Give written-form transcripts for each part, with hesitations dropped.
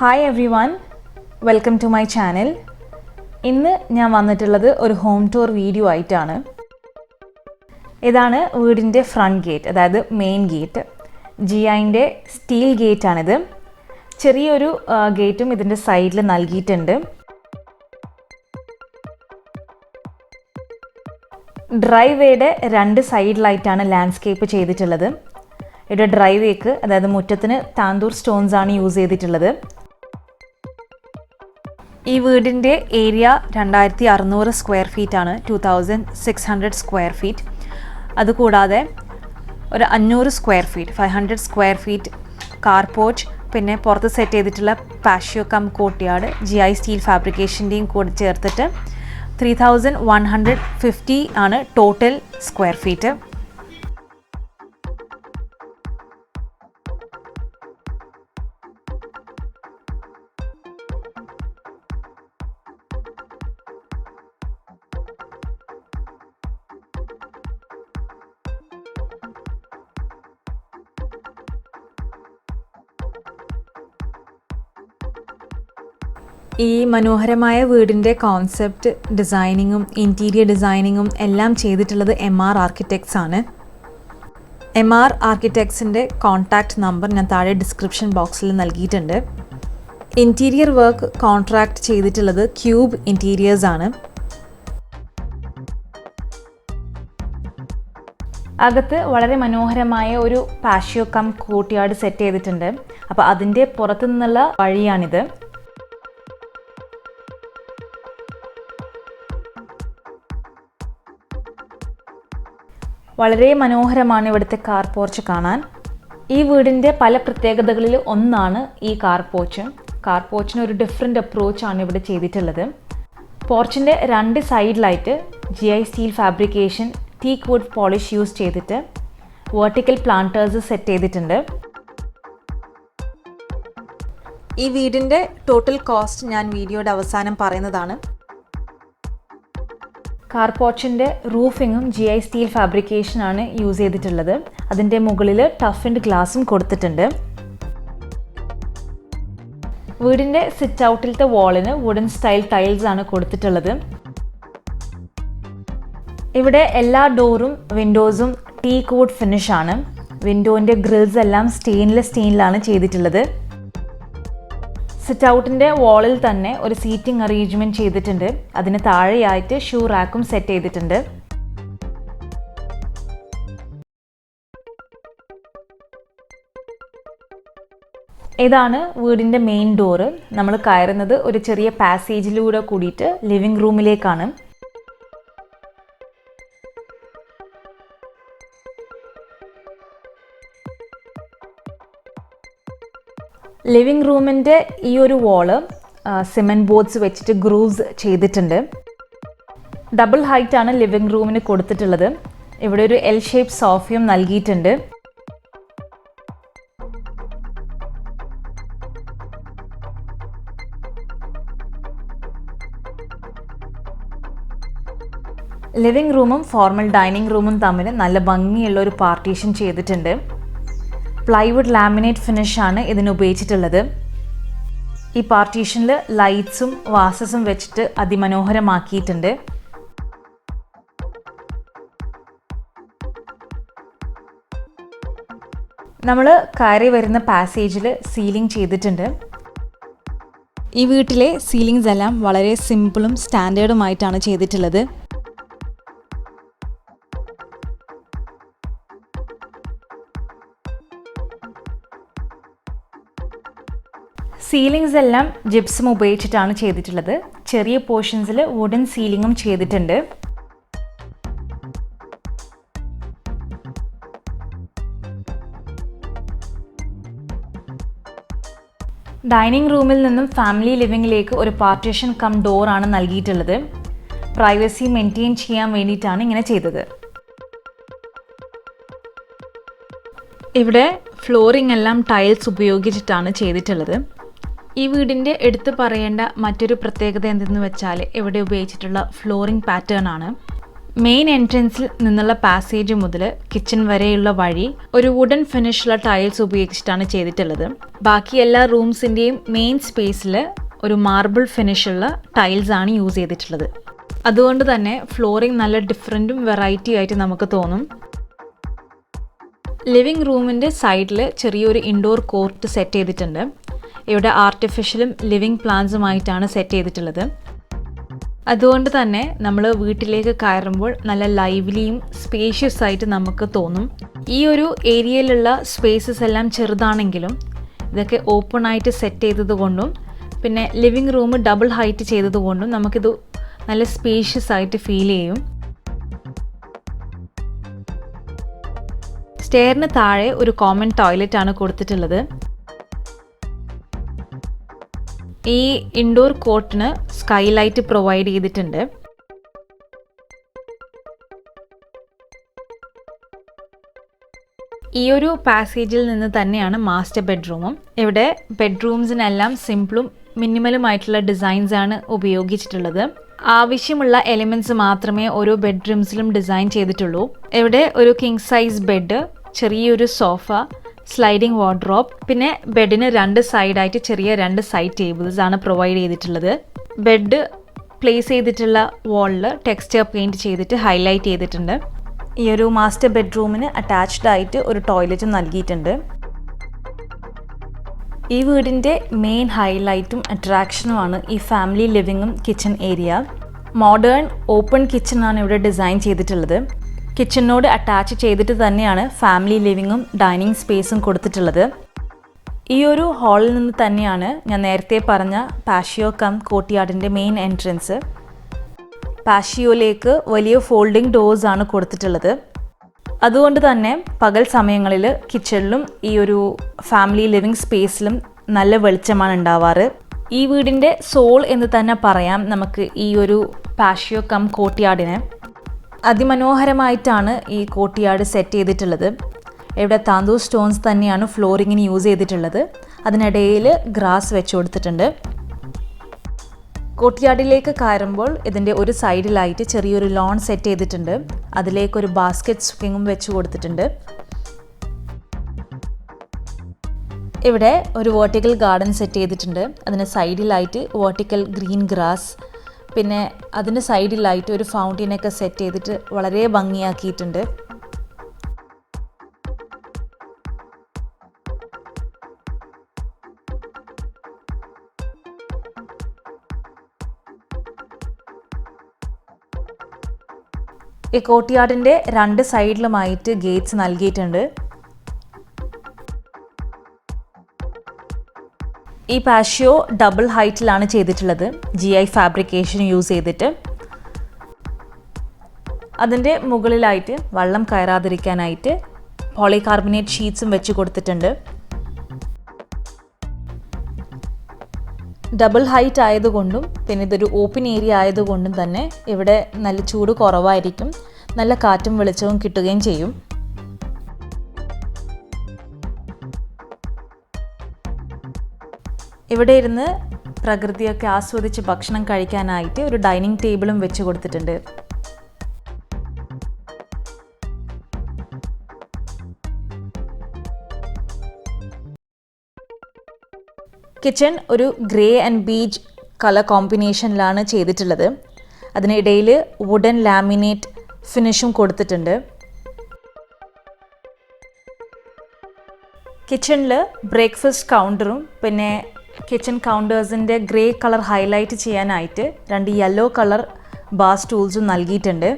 Hi everyone, welcome to my channel. ഇന്ന് ഞാൻ വന്നിട്ടുള്ളത് ഒരു ഹോം ടൂർ വീഡിയോ ആയിട്ടാണ്. ഇതാണ് വീടിൻ്റെ ഫ്രണ്ട് ഗേറ്റ്, അതായത് മെയിൻ ഗേറ്റ്. ജിഐൻ്റെ സ്റ്റീൽ ഗേറ്റ് ആണിത്. ചെറിയൊരു ഗേറ്റും ഇതിൻ്റെ സൈഡിൽ നൽകിയിട്ടുണ്ട്. ഡ്രൈവേയുടെ രണ്ട് സൈഡിലായിട്ടാണ് ലാൻഡ്സ്കേപ്പ് ചെയ്തിട്ടുള്ളത്. ഇവിടെ ഡ്രൈവേക്ക്, അതായത് മുറ്റത്തിന് താന്തൂർ സ്റ്റോൺസ് ആണ് യൂസ് ചെയ്തിട്ടുള്ളത്. ഈ വീടിൻ്റെ ഏരിയ 2600 സ്ക്വയർ ഫീറ്റ് ആണ്, 2600 സ്ക്വയർ ഫീറ്റ്. അതുകൂടാതെ ഒരു 500 square feet, 500 square feet car porch, പിന്നെ പുറത്ത് സെറ്റ് ചെയ്തിട്ടുള്ള patio cum courtyard GI steel ഫാബ്രിക്കേഷൻ്റെയും കൂടെ ചേർത്തിട്ട് 3150 ആണ് ടോട്ടൽ സ്ക്വയർ ഫീറ്റ്. ഈ മനോഹരമായ വീടിൻ്റെ കോൺസെപ്റ്റ് ഡിസൈനിങ്ങും ഇൻറ്റീരിയർ ഡിസൈനിങ്ങും എല്ലാം ചെയ്തിട്ടുള്ളത് MR ആർക്കിടെക്ട്സ് ആണ്. MR ആർക്കിടെക്ട്സിൻ്റെ കോൺടാക്റ്റ് നമ്പർ ഞാൻ താഴെ ഡിസ്ക്രിപ്ഷൻ ബോക്സിൽ നൽകിയിട്ടുണ്ട്. ഇൻറ്റീരിയർ വർക്ക് കോൺട്രാക്ട് ചെയ്തിട്ടുള്ളത് ക്യൂബ് ഇൻറ്റീരിയേഴ്സ് ആണ്. അകത്ത് വളരെ മനോഹരമായ ഒരു പാഷ്യോ കം കോർട്ട്യാർഡ് സെറ്റ് ചെയ്തിട്ടുണ്ട്. അപ്പോൾ അതിൻ്റെ പുറത്തു നിന്നുള്ള വഴിയാണിത്. വളരെ മനോഹരമാണ് ഇവിടുത്തെ കാർ പോർച്ച് കാണാൻ. ഈ വീടിൻ്റെ പല പ്രത്യേകതകളിൽ ഒന്നാണ് ഈ കാർ പോർച്ച്. കാർ പോർച്ചിന് ഒരു ഡിഫറെൻ്റ് അപ്രോച്ചാണ് ഇവിടെ ചെയ്തിട്ടുള്ളത്. പോർച്ചിൻ്റെ രണ്ട് സൈഡിലായിട്ട് GI steel fabrication teak wood polish use ചെയ്തിട്ട് വെർട്ടിക്കൽ പ്ലാന്റേഴ്സ് സെറ്റ് ചെയ്തിട്ടുണ്ട്. ഈ വീടിൻ്റെ ടോട്ടൽ കോസ്റ്റ് ഞാൻ വീഡിയോയുടെ അവസാനം പറയുന്നതാണ്. കാർ പോർച്ചിൻ്റെ റൂഫിങ്ങും GI സ്റ്റീൽ ഫാബ്രിക്കേഷനാണ് യൂസ് ചെയ്തിട്ടുള്ളത്. അതിൻ്റെ മുകളിൽ ടഫൻഡ് ഗ്ലാസും കൊടുത്തിട്ടുണ്ട്. വീടിൻ്റെ സിറ്റ് ഔട്ടിലത്തെ വാളിന് വുഡൻ സ്റ്റൈൽ ടൈൽസ് ആണ് കൊടുത്തിട്ടുള്ളത്. ഇവിടെ എല്ലാ ഡോറും വിൻഡോസും ടീക്ക് വുഡ് ഫിനിഷ് ആണ്. വിൻഡോൻ്റെ ഗ്രിൽസ് എല്ലാം സ്റ്റെയിൻലെസ് സ്റ്റീലിലാണ് ചെയ്തിട്ടുള്ളത്. സിറ്റ് ഔട്ടിൻ്റെ വാളിൽ തന്നെ ഒരു സീറ്റിംഗ് അറേഞ്ച്മെൻറ്റ് ചെയ്തിട്ടുണ്ട്. അതിന് താഴെയായിട്ട് ഷൂ റാക്കും സെറ്റ് ചെയ്തിട്ടുണ്ട്. ഇതാണ് വീടിൻ്റെ മെയിൻ ഡോറ്. നമ്മൾ കയറുന്നത് ഒരു ചെറിയ പാസേജിലൂടെ കൂടിയിട്ട് ലിവിംഗ് റൂമിലേക്കാണ്. ലിവിംഗ് റൂമിൻ്റെ ഈ ഒരു വാള് സിമെൻറ്റ് ബോർഡ്സ് വെച്ചിട്ട് ഗ്രൂവ്സ് ചെയ്തിട്ടുണ്ട്. ഡബിൾ ഹൈറ്റാണ് ലിവിംഗ് റൂമിന് കൊടുത്തിട്ടുള്ളത്. ഇവിടെ ഒരു L ഷേപ്പ് സോഫയും നൽകിയിട്ടുണ്ട്. ലിവിംഗ് റൂമും ഫോർമൽ ഡൈനിങ് റൂമും തമ്മിൽ നല്ല ഭംഗിയുള്ള ഒരു പാർട്ടീഷൻ ചെയ്തിട്ടുണ്ട്. പ്ലൈവുഡ് ലാമിനേറ്റ് ഫിനിഷാണ് ഇതിന് ഉപയോഗിച്ചിട്ടുള്ളത്. ഈ പാർട്ടീഷനിൽ ലൈറ്റ്സും വാസസും വെച്ചിട്ട് അതിമനോഹരമാക്കിയിട്ടുണ്ട്. നമ്മൾ കയറി വരുന്ന പാസേജിൽ സീലിംഗ് ചെയ്തിട്ടുണ്ട്. ഈ വീട്ടിലെ സീലിംഗ്സ് എല്ലാം വളരെ സിമ്പിളും സ്റ്റാൻഡേർഡുമായിട്ടാണ് ചെയ്തിട്ടുള്ളത്. സീലിംഗ്സ് എല്ലാം ജിപ്സം ഉപയോഗിച്ചിട്ടാണ് ചെയ്തിട്ടുള്ളത്. ചെറിയ പോർഷൻസിൽ വുഡൻ സീലിംഗും ചെയ്തിട്ടുണ്ട്. ഡൈനിങ് റൂമിൽ നിന്നും ഫാമിലി ലിവിംഗിലേക്ക് ഒരു പാർട്ടീഷൻ കം ഡോറാണ് നൽകിയിട്ടുള്ളത്. പ്രൈവസി മെയിൻറ്റെയിൻ ചെയ്യാൻ വേണ്ടിയിട്ടാണ് ഇങ്ങനെ ചെയ്തത്. ഇവിടെ ഫ്ലോറിംഗ് എല്ലാം ടൈൽസ് ഉപയോഗിച്ചിട്ടാണ് ചെയ്തിട്ടുള്ളത്. ഈ വീടിൻ്റെ എടുത്തു പറയേണ്ട മറ്റൊരു പ്രത്യേകത എന്തെന്ന് വെച്ചാൽ ഇവിടെ ഉപയോഗിച്ചിട്ടുള്ള ഫ്ലോറിംഗ് പാറ്റേൺ ആണ്. മെയിൻ എൻട്രൻസിൽ നിന്നുള്ള പാസേജ് മുതൽ കിച്ചൺ വരെയുള്ള വഴി ഒരു വുഡൻ ഫിനിഷുള്ള ടൈൽസ് ഉപയോഗിച്ചിട്ടാണ് ചെയ്തിട്ടുള്ളത്. ബാക്കി എല്ലാ റൂംസിൻ്റെയും മെയിൻ സ്പേസിൽ ഒരു മാർബിൾ ഫിനിഷുള്ള ടൈൽസ് ആണ് യൂസ് ചെയ്തിട്ടുള്ളത്. അതുകൊണ്ട് തന്നെ ഫ്ലോറിംഗ് നല്ല ഡിഫറെൻറ്റും വെറൈറ്റി ആയിട്ട് നമുക്ക് തോന്നും. ലിവിംഗ് റൂമിൻ്റെ സൈഡിൽ ചെറിയൊരു ഇൻഡോർ കോർട്ട് സെറ്റ് ചെയ്തിട്ടുണ്ട്. ഇവിടെ ആർട്ടിഫിഷ്യലും ലിവിംഗ് പ്ലാന്റ്സുമായിട്ടാണ് സെറ്റ് ചെയ്തിട്ടുള്ളത്. അതുകൊണ്ട് തന്നെ നമ്മൾ വീട്ടിലേക്ക് കയറുമ്പോൾ നല്ല ലൈവ്ലിയും സ്പേഷ്യസ് ആയിട്ട് നമുക്ക് തോന്നും. ഈ ഒരു ഏരിയയിലുള്ള സ്പേസസ് എല്ലാം ചെറുതാണെങ്കിലും ഇതൊക്കെ ഓപ്പൺ ആയിട്ട് സെറ്റ് ചെയ്തത് കൊണ്ടും പിന്നെ ലിവിംഗ് റൂം ഡബിൾ ഹൈറ്റ് ചെയ്തത് കൊണ്ടും നമുക്കിത് നല്ല സ്പേഷ്യസ് ആയിട്ട് ഫീൽ ചെയ്യും. സ്റ്റെയറിന് താഴെ ഒരു കോമൺ ടോയ്ലറ്റ് ആണ് കൊടുത്തിട്ടുള്ളത്. ഈ ഇൻഡോർ കോർട്ടിന് സ്കൈലൈറ്റ് പ്രൊവൈഡ് ചെയ്തിട്ടുണ്ട്. ഈ ഒരു പാസേജിൽ നിന്ന് തന്നെയാണ് മാസ്റ്റർ ബെഡ്റൂമും. ഇവിടെ ബെഡ്റൂംസിനെല്ലാം സിംപിളും മിനിമലുമായിട്ടുള്ള ഡിസൈൻസ് ആണ് ഉപയോഗിച്ചിട്ടുള്ളത്. ആവശ്യമുള്ള എലിമെന്റ്സ് മാത്രമേ ഓരോ ബെഡ്റൂംസിലും ഡിസൈൻ ചെയ്തിട്ടുള്ളൂ. ഇവിടെ ഒരു കിങ് സൈസ് ബെഡ്, ചെറിയൊരു സോഫ, സ്ലൈഡിംഗ് വാർഡ്രോബ്, പിന്നെ ബെഡിന് 2 സൈഡായിട്ട് ചെറിയ 2 സൈഡ് ടേബിൾസ് ആണ് പ്രൊവൈഡ് ചെയ്തിട്ടുള്ളത്. ബെഡ് പ്ലേസ് ചെയ്തിട്ടുള്ള വാളിൽ ടെക്സ്ചർ പെയിൻറ് ചെയ്തിട്ട് ഹൈലൈറ്റ് ചെയ്തിട്ടുണ്ട്. ഈ ഒരു മാസ്റ്റർ ബെഡ്റൂമിന് അറ്റാച്ച്ഡ് ആയിട്ട് ഒരു ടോയ്ലറ്റും നൽകിയിട്ടുണ്ട്. ഈ വീടിൻ്റെ മെയിൻ ഹൈലൈറ്റും അട്രാക്ഷനുമാണ് ഈ ഫാമിലി ലിവിങ്ങും കിച്ചൺ ഏരിയ. മോഡേൺ ഓപ്പൺ കിച്ചണാണ് ഇവിടെ ഡിസൈൻ ചെയ്തിട്ടുള്ളത്. കിച്ചണിനോട് അറ്റാച്ച് ചെയ്തിട്ട് തന്നെയാണ് ഫാമിലി ലിവിങ്ങും ഡൈനിങ് സ്പേസും കൊടുത്തിട്ടുള്ളത്. ഈ ഒരു ഹാളിൽ നിന്ന് തന്നെയാണ് ഞാൻ നേരത്തെ പറഞ്ഞ പാഷിയോ കം കോർട്ട്യാർഡിൻ്റെ മെയിൻ എൻട്രൻസ്. പാഷിയോയിലേക്ക് വലിയ ഫോൾഡിംഗ് ഡോർസ് ആണ് കൊടുത്തിട്ടുള്ളത്. അതുകൊണ്ട് തന്നെ പകൽ സമയങ്ങളിൽ കിച്ചണിലും ഈ ഒരു ഫാമിലി ലിവിങ് സ്പേസിലും നല്ല വെളിച്ചമാണ് ഉണ്ടാവാറ്. ഈ വീടിൻ്റെ സോൾ എന്ന് തന്നെ പറയാം നമുക്ക് ഈ ഒരു പാഷിയോ കം കോർട്ട്യാർഡിനെ. അതിമനോഹരമായിട്ടാണ് ഈ കോർട്ട്യാർഡ് സെറ്റ് ചെയ്തിട്ടുള്ളത്. ഇവിടെ താന്തൂർ സ്റ്റോൺസ് തന്നെയാണ് ഫ്ലോറിങ്ങിന് യൂസ് ചെയ്തിട്ടുള്ളത്. അതിനിടയിൽ ഗ്രാസ് വെച്ച് കൊടുത്തിട്ടുണ്ട്. കോർട്ട്യാർഡിലേക്ക് കയറുമ്പോൾ ഇതിൻ്റെ ഒരു സൈഡിലായിട്ട് ചെറിയൊരു ലോൺ സെറ്റ് ചെയ്തിട്ടുണ്ട്. അതിലേക്കൊരു ബാസ്ക്കറ്റ് സ്വിങ്ങിങ്ങും വെച്ച് കൊടുത്തിട്ടുണ്ട്. ഇവിടെ ഒരു വെർട്ടിക്കൽ ഗാർഡൻ സെറ്റ് ചെയ്തിട്ടുണ്ട്. അതിന് സൈഡിലായിട്ട് വെർട്ടിക്കൽ ഗ്രീൻ ഗ്രാസ്, പിന്നെ അതിൻ്റെ സൈഡിലായിട്ട് ഒരു ഫൗണ്ടൈനൊക്കെ സെറ്റ് ചെയ്തിട്ട് വളരെ ഭംഗിയാക്കിയിട്ടുണ്ട്. ഈ കോർട്ട്യാർഡിൻ്റെ 2 സൈഡിലുമായിട്ട് ഗേറ്റ്സ് നൽകിയിട്ടുണ്ട്. ഈ പാഷിയോ ഡബിൾ ഹൈറ്റിലാണ് ചെയ്തിട്ടുള്ളത്, GI ഫാബ്രിക്കേഷൻ യൂസ് ചെയ്തിട്ട്. അതിൻ്റെ മുകളിലായിട്ട് വെള്ളം കയറാതിരിക്കാനായിട്ട് പോളികാർബണേറ്റ് ഷീറ്റ്സും വെച്ച് കൊടുത്തിട്ടുണ്ട്. ഡബിൾ ഹൈറ്റ് ആയതുകൊണ്ടും പിന്നെ ഇതൊരു ഓപ്പൺ ഏരിയ ആയതുകൊണ്ടും തന്നെ ഇവിടെ നല്ല ചൂട് കുറവായിരിക്കും. നല്ല കാറ്റും വെളിച്ചവും കിട്ടുകയും ചെയ്യും. ഇവിടെ ഇരുന്ന് പ്രകൃതിയൊക്കെ ആസ്വദിച്ച് ഭക്ഷണം കഴിക്കാനായിട്ട് ഒരു ഡൈനിങ് ടേബിളും വെച്ച് കൊടുത്തിട്ടുണ്ട്. കിച്ചൺ ഒരു ഗ്രേ ആൻഡ് ബീജ് കളർ കോമ്പിനേഷനിലാണ് ചെയ്തിട്ടുള്ളത്. അതിനിടയിൽ വുഡൻ ലാമിനേറ്റ് ഫിനിഷും കൊടുത്തിട്ടുണ്ട്. കിച്ചണിൽ ബ്രേക്ക്ഫാസ്റ്റ് കൗണ്ടറും പിന്നെ കിച്ചൺ കൗണ്ടേഴ്സിൻ്റെ ഗ്രേ കളർ ഹൈലൈറ്റ് ചെയ്യാനായിട്ട് 2 യെല്ലോ കളർ ബാർ സ്റ്റൂൾസും നൽകിയിട്ടുണ്ട്.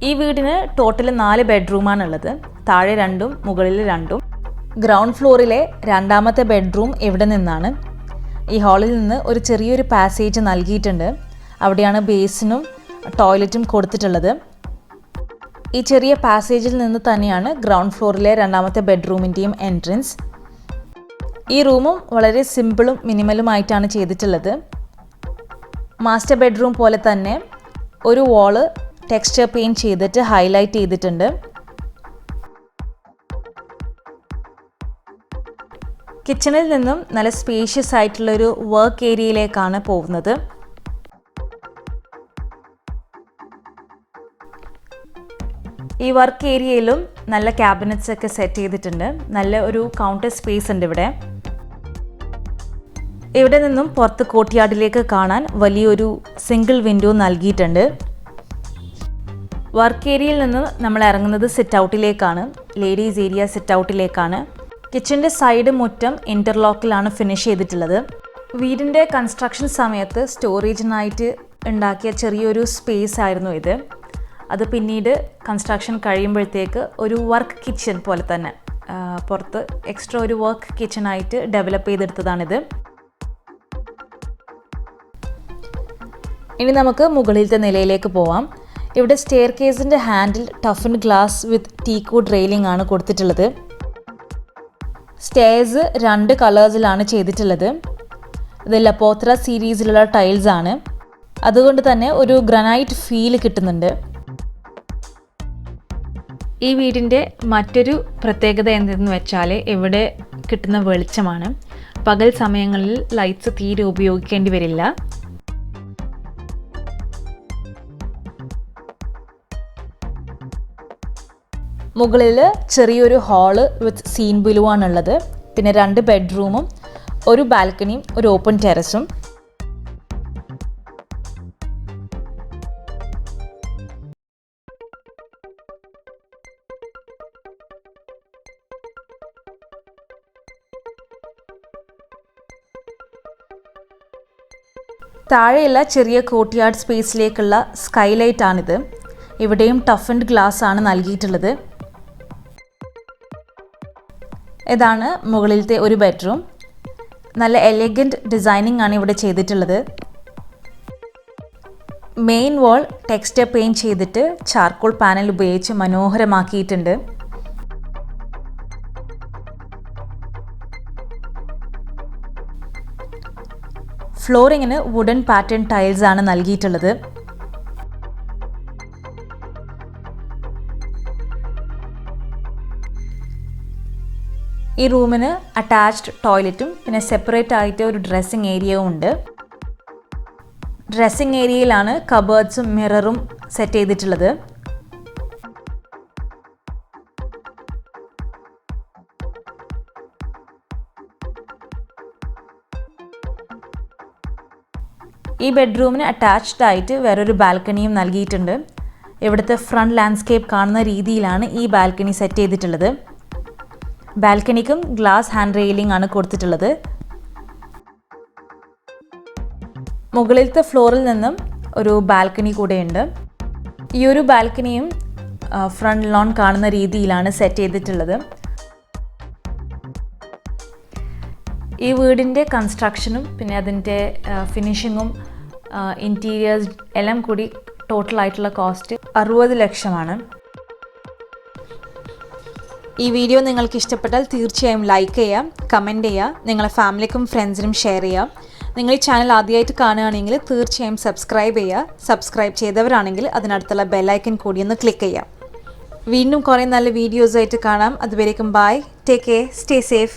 ഈ വീടിന് ടോട്ടൽ 4 ബെഡ്റൂമാണുള്ളത്. താഴെ 2ഉം മുകളിൽ 2ഉം. ഗ്രൗണ്ട് ഫ്ലോറിലെ 2ാമത്തെ ബെഡ്റൂം ഇവിടെ നിന്നാണ്. ഈ ഹാളിൽ നിന്ന് ഒരു ചെറിയൊരു പാസേജ് നൽകിയിട്ടുണ്ട്. അവിടെയാണ് ബേസിനും ടോയ്ലറ്റും കൊടുത്തിട്ടുള്ളത്. ഈ ചെറിയ പാസേജിൽ നിന്ന് തന്നെയാണ് ഗ്രൗണ്ട് ഫ്ലോറിലെ 2ാമത്തെ ബെഡ്റൂമിൻ്റെയും എൻട്രൻസ്. ഈ റൂമും വളരെ സിമ്പിളും മിനിമലുമായിട്ടാണ് ചെയ്തിട്ടുള്ളത്. മാസ്റ്റർ ബെഡ്റൂം പോലെ തന്നെ ഒരു വാള് ടെക്സ്ചർ പെയിൻറ്റ് ചെയ്തിട്ട് ഹൈലൈറ്റ് ചെയ്തിട്ടുണ്ട്. കിച്ചണിൽ നിന്നും നല്ല സ്പേഷ്യസ് ആയിട്ടുള്ളൊരു വർക്ക് ഏരിയയിലേക്കാണ് പോകുന്നത്. ഈ വർക്ക് ഏരിയയിലും നല്ല ക്യാബിനറ്റ്സ് ഒക്കെ സെറ്റ് ചെയ്തിട്ടുണ്ട്. നല്ല ഒരു കൗണ്ടർ സ്പേസ് ഉണ്ട് ഇവിടെ. ഇവിടെ നിന്നും പുറത്ത് കോർട്ട്യാർഡിലേക്ക് കാണാൻ വലിയൊരു സിംഗിൾ വിൻഡോ നൽകിയിട്ടുണ്ട്. വർക്ക് ഏരിയയിൽ നിന്ന് നമ്മൾ ഇറങ്ങുന്നത് സിറ്റ് ഔട്ടിലേക്കാണ്, ലേഡീസ് ഏരിയ സിറ്റ് ഔട്ടിലേക്കാണ്. കിച്ചൻ്റെ സൈഡ് മുറ്റം ഇൻ്റർലോക്കിലാണ് ഫിനിഷ് ചെയ്തിട്ടുള്ളത്. വീടിൻ്റെ കൺസ്ട്രക്ഷൻ സമയത്ത് സ്റ്റോറേജിനായിട്ട് ഉണ്ടാക്കിയ ചെറിയൊരു സ്പേസ് ആയിരുന്നു ഇത്. അത് പിന്നീട് കൺസ്ട്രക്ഷൻ കഴിയുമ്പോഴത്തേക്ക് ഒരു വർക്ക് കിച്ചൺ പോലെ തന്നെ പുറത്ത് എക്സ്ട്രാ ഒരു വർക്ക് കിച്ചണായിട്ട് ഡെവലപ്പ് ചെയ്തെടുത്തതാണിത്. ഇനി നമുക്ക് മുകളിലത്തെ നിലയിലേക്ക് പോവാം. ഇവിടെ സ്റ്റെയർ കേസിൻ്റെ handle toughened glass with teakwood railing ആണ് കൊടുത്തിട്ടുള്ളത്. സ്റ്റെയർസ് 2 കളേഴ്സിലാണ് ചെയ്തിട്ടുള്ളത്. ഇത് ലപ്പോത്ര സീരീസിലുള്ള ടൈൽസ് ആണ്, അതുകൊണ്ട് തന്നെ ഒരു ഗ്രാനൈറ്റ് ഫീൽ കിട്ടുന്നുണ്ട്. ഈ വീടിൻ്റെ മറ്റൊരു പ്രത്യേകത എന്തെന്ന് വെച്ചാൽ ഇവിടെ കിട്ടുന്ന വെളിച്ചമാണ്. പകൽ സമയങ്ങളിൽ ലൈറ്റ്സ് തീരെ ഉപയോഗിക്കേണ്ടി വരില്ല. മുകളിൽ ചെറിയൊരു ഹാള് വിത്ത് സീൻ ബിലു ആണുള്ളത്. പിന്നെ 2 ബെഡ്റൂമും ഒരു ബാൽക്കണിയും ഒരു ഓപ്പൺ ടെറസും. താഴെയുള്ള ചെറിയ കോർട്ട്യാർഡ് സ്പേസിലേക്കുള്ള സ്കൈലൈറ്റ് ആണിത്. ഇവിടെയും ടഫൻഡ് ഗ്ലാസ് ആണ് നൽകിയിട്ടുള്ളത്. ഇതാണ് മുകളിലത്തെ ഒരു ബെഡ്റൂം. നല്ല എലഗൻറ്റ് ഡിസൈനിങ് ആണ് ഇവിടെ ചെയ്തിട്ടുള്ളത്. മെയിൻ വാൾ ടെക്സ്ചർ പെയിൻറ്റ് ചെയ്തിട്ട് ചാർക്കോൾ പാനൽ ഉപയോഗിച്ച് മനോഹരമാക്കിയിട്ടുണ്ട്. ഫ്ലോറിങ്ങിന് വുഡൻ പാറ്റേൺ ടൈൽസ് ആണ് നൽകിയിട്ടുള്ളത്. ഈ റൂമിന് അറ്റാച്ച്ഡ് ടോയ്ലറ്റും പിന്നെ സെപ്പറേറ്റ് ആയിട്ട് ഒരു ഡ്രസ്സിങ് ഏരിയയും ഉണ്ട്. ഡ്രസ്സിങ് ഏരിയയിലാണ് കബേർഡ്സും മിററും സെറ്റ് ചെയ്തിട്ടുള്ളത്. ഈ ബെഡ്റൂമിന് അറ്റാച്ച്ഡ് ആയിട്ട് വേറൊരു ബാൽക്കണിയും നൽകിയിട്ടുണ്ട്. ഇവിടുത്തെ ഫ്രണ്ട് ലാൻഡ്സ്കേപ്പ് കാണുന്ന രീതിയിലാണ് ഈ ബാൽക്കണി സെറ്റ് ചെയ്തിട്ടുള്ളത്. ബാൽക്കണിക്കും ഗ്ലാസ് ഹാൻഡ് റെയിലിംഗ് ആണ് കൊടുത്തിട്ടുള്ളത്. മുകളിലത്തെ ഫ്ലോറിൽ നിന്നും ഒരു ബാൽക്കണി കൂടെയുണ്ട്. ഈ ഒരു ബാൽക്കണിയും ഫ്രണ്ട് ലോൺ കാണുന്ന രീതിയിലാണ് സെറ്റ് ചെയ്തിട്ടുള്ളത്. ഈ വീടിൻ്റെ കൺസ്ട്രക്ഷനും പിന്നെ അതിൻ്റെ ഫിനിഷിങ്ങും ഇൻറ്റീരിയേഴ്സ് എല്ലാം കൂടി ടോട്ടലായിട്ടുള്ള കോസ്റ്റ് 60 ലക്ഷമാണ്. ഈ വീഡിയോ നിങ്ങൾക്ക് ഇഷ്ടപ്പെട്ടാൽ തീർച്ചയായും ലൈക്ക് ചെയ്യാം, കമൻറ്റ് ചെയ്യുക, നിങ്ങളെ ഫാമിലിക്കും ഫ്രണ്ട്സിനും ഷെയർ ചെയ്യാം. നിങ്ങൾ ഈ ചാനൽ ആദ്യമായിട്ട് കാണുകയാണെങ്കിൽ തീർച്ചയായും സബ്സ്ക്രൈബ് ചെയ്യുക. സബ്സ്ക്രൈബ് ചെയ്തവരാണെങ്കിൽ അതിനടുത്തുള്ള ബെല്ലൈക്കൻ കൂടി ഒന്ന് ക്ലിക്ക് ചെയ്യാം. വീണ്ടും കുറേ നല്ല വീഡിയോസായിട്ട് കാണാം. അതുവരേക്കും bye, take care, stay safe.